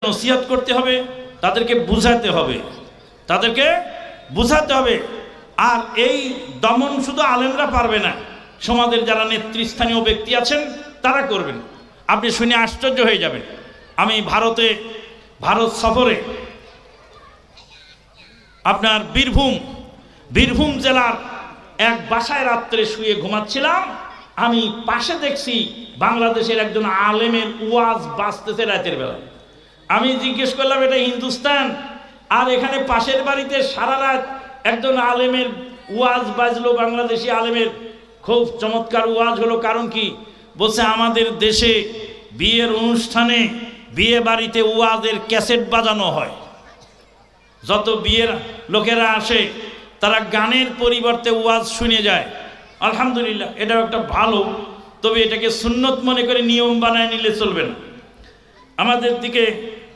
নসিহত করতে হবে, তাদেরকে বুঝাতে হবে, আর এই দমন শুধু আলেমরা পারবে না, সমাজের যারা নেতৃস্থানীয় ব্যক্তি আছেন তারা করবেন। আপনি শুনে আশ্চর্য হয়ে যাবেন। আমি ভারত সফরে আপনার বীরভূম জেলার এক বাসায় রাত্রে শুয়ে ঘুমাচ্ছিলাম, আমি পাশে দেখছি বাংলাদেশের একজন আলেমের ওয়াজ বাজতেছে রাতের বেলা। আমি জিজ্ঞেস করলাম এটা হিন্দুস্তান, আর এখানে পাশের বাড়িতে সারা রাত একজন আলেমের ওয়াজ বাজলো, বাংলাদেশি আলেমের খুব চমৎকার ওয়াজ হলো। কারণ কি? বলছে আমাদের দেশে বিয়ের অনুষ্ঠানে বিয়ে বাড়িতে ওয়াজের ক্যাসেট বাজানো হয়। যত বিয়ের লোকেরা আসে তারা গানের পরিবর্তে ওয়াজ শুনে যায়। আলহামদুলিল্লাহ, এটাও একটা ভালো, তবে এটাকে সুন্নত মনে করে নিয়ম বানায় নিলে চলবে না। আমাদের দিকে